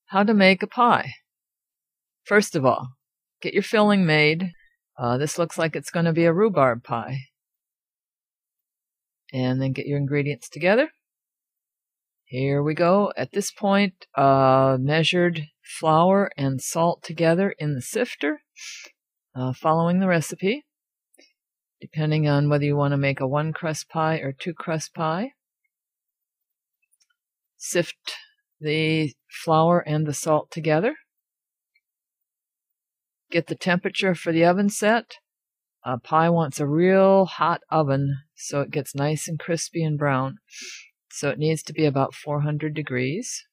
how to make a pie. First of all, get your filling made. This looks like it's going to be a rhubarb pie. And then get your ingredients together. Here we go. At this point, measured flour and salt together in the sifter, following the recipe, depending on whether you want to make a 1-crust pie or 2-crust pie. Sift the flour and the salt together. Get the temperature for the oven set. A pie wants a real hot oven so it gets nice and crispy and brown. So it needs to be about 400 degrees.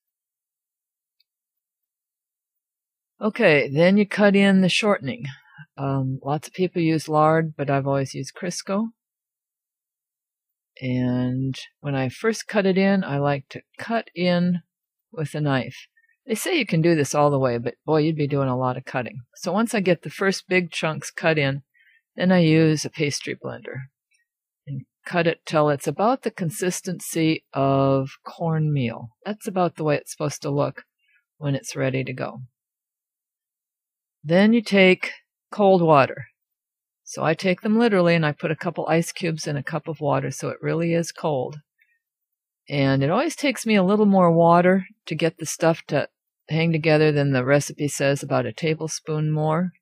Okay, then you cut in the shortening. Lots of people use lard, but I've always used Crisco. And when I first cut it in, I like to cut in with a knife. They say you can do this all the way, but boy, you'd be doing a lot of cutting. So once I get the first big chunks cut in, then I use a pastry blender and cut it till it's about the consistency of cornmeal. That's about the way it's supposed to look when it's ready to go. Then you take cold water. So I take them literally and I put a couple ice cubes in a cup of water so it really is cold. And it always takes me a little more water to get the stuff to hang together than the recipe says, about a tablespoon more.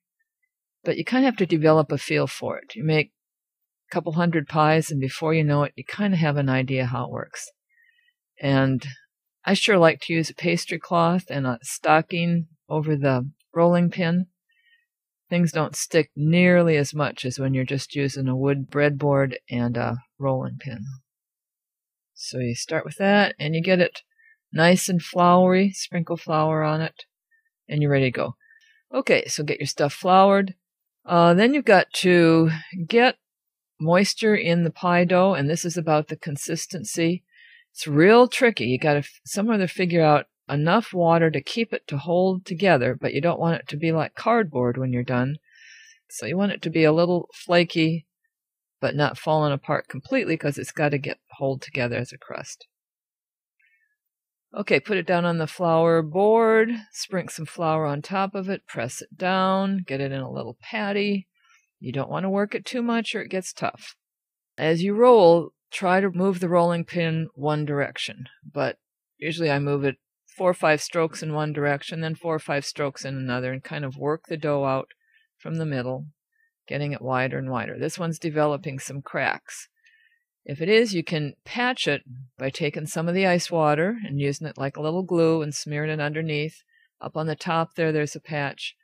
But you kind of have to develop a feel for it. You make a couple hundred pies, and before you know it, you kind of have an idea how it works. And I sure like to use a pastry cloth and a stocking over the rolling pin. Things don't stick nearly as much as when you're just using a wood breadboard and a rolling pin. So you start with that, and you get it nice and floury, sprinkle flour on it, and you're ready to go. Okay, so get your stuff floured. Then you've got to get moisture in the pie dough, and this is about the consistency. It's real tricky. You got to somewhere figure out enough water to keep it to hold together, but you don't want it to be like cardboard when you're done. So you want it to be a little flaky, but not falling apart completely, because it's got to hold together as a crust. Okay, put it down on the flour board, sprinkle some flour on top of it, press it down, get it in a little patty. You don't want to work it too much or it gets tough. As you roll, try to move the rolling pin one direction, but usually I move it 4 or 5 strokes in one direction, then 4 or 5 strokes in another, and kind of work the dough out from the middle, getting it wider and wider. This one's developing some cracks. If it is, you can patch it by taking some of the ice water and using it like a little glue and smearing it underneath. Up on the top there's a patch,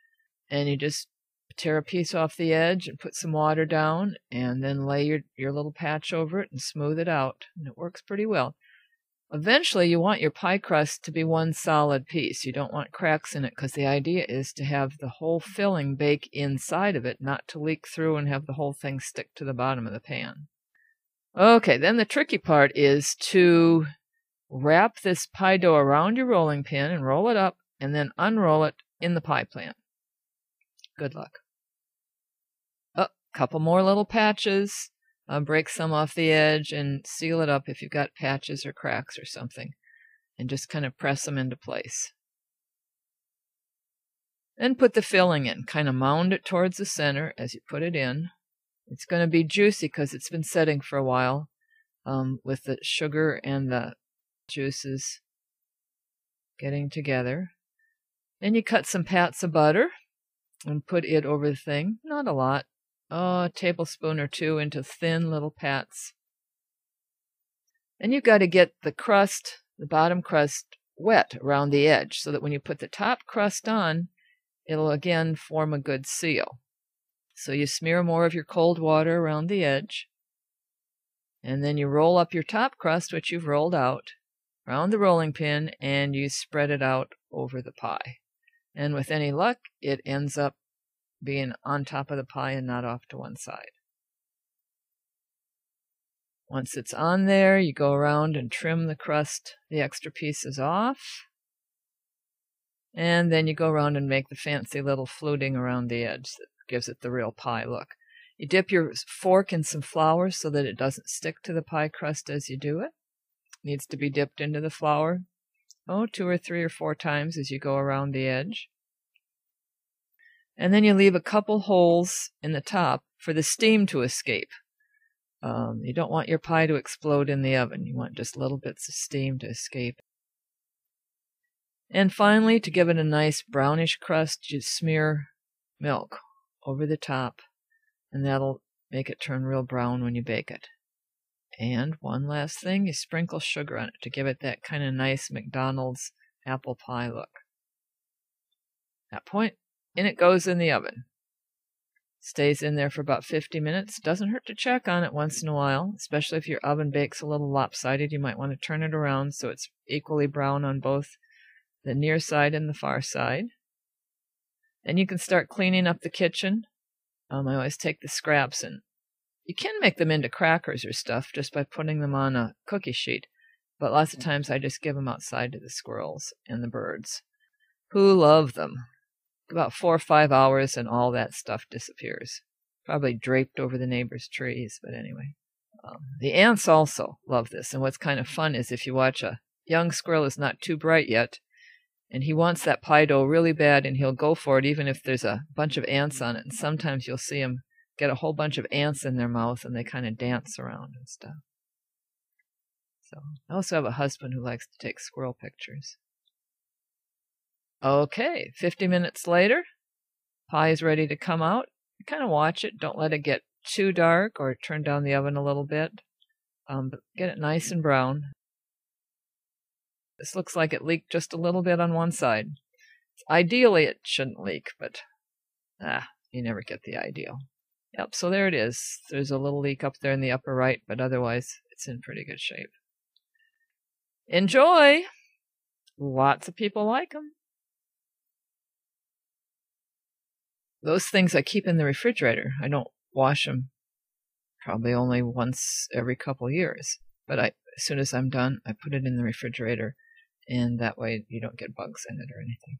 and you just tear a piece off the edge and put some water down, and then lay your little patch over it and smooth it out, and it works pretty well. Eventually, you want your pie crust to be one solid piece. You don't want cracks in it, because the idea is to have the whole filling bake inside of it, not to leak through and have the whole thing stick to the bottom of the pan. Okay, then the tricky part is to wrap this pie dough around your rolling pin and roll it up, and then unroll it in the pie pan. Good luck. Oh, couple more little patches. Break some off the edge and seal it up if you've got patches or cracks or something, and just kind of press them into place. Then put the filling in. Kind of mound it towards the center as you put it in. It's going to be juicy because it's been setting for a while with the sugar and the juices getting together. Then you cut some pats of butter and put it over the thing. Not a lot. A tablespoon or 2 into thin little pats. Then you've got to get the crust, the bottom crust, wet around the edge so that when you put the top crust on, it'll again form a good seal. So you smear more of your cold water around the edge, and then you roll up your top crust, which you've rolled out, around the rolling pin, and you spread it out over the pie. And with any luck, it ends up being on top of the pie and not off to one side. Once it's on there, you go around and trim the crust, the extra pieces off. And then you go around and make the fancy little fluting around the edge that gives it the real pie look. You dip your fork in some flour so that it doesn't stick to the pie crust as you do it. It needs to be dipped into the flour 2 or 3 or 4 times as you go around the edge. And then you leave a couple holes in the top for the steam to escape. You don't want your pie to explode in the oven. You want just little bits of steam to escape. And finally, to give it a nice brownish crust, you smear milk over the top, and that'll make it turn real brown when you bake it. And one last thing, you sprinkle sugar on it to give it that kind of nice McDonald's apple pie look. At that point, in it goes in the oven. Stays in there for about 50 minutes. Doesn't hurt to check on it once in a while, especially if your oven bakes a little lopsided. You might want to turn it around so it's equally brown on both the near side and the far side. Then you can start cleaning up the kitchen. I always take the scraps, and you can make them into crackers or stuff just by putting them on a cookie sheet, but lots of times I just give them outside to the squirrels and the birds, who love them. About 4 or 5 hours and all that stuff disappears. Probably draped over the neighbor's trees, but anyway. The ants also love this, and what's kind of fun is if you watch a young squirrel is not too bright yet, and he wants that pie dough really bad, and he'll go for it even if there's a bunch of ants on it, and sometimes you'll see him get a whole bunch of ants in their mouth, and they kind of dance around and stuff. So I also have a husband who likes to take squirrel pictures. Okay, 50 minutes later, pie is ready to come out. Kind of watch it. Don't let it get too dark or turn down the oven a little bit. But get it nice and brown. This looks like it leaked just a little bit on one side. Ideally, it shouldn't leak, but you never get the ideal. Yep, so there it is. There's a little leak up there in the upper right, but otherwise it's in pretty good shape. Enjoy! Lots of people like them. Those things I keep in the refrigerator. I don't wash them probably only once every couple years. But as soon as I'm done, I put it in the refrigerator, and that way you don't get bugs in it or anything.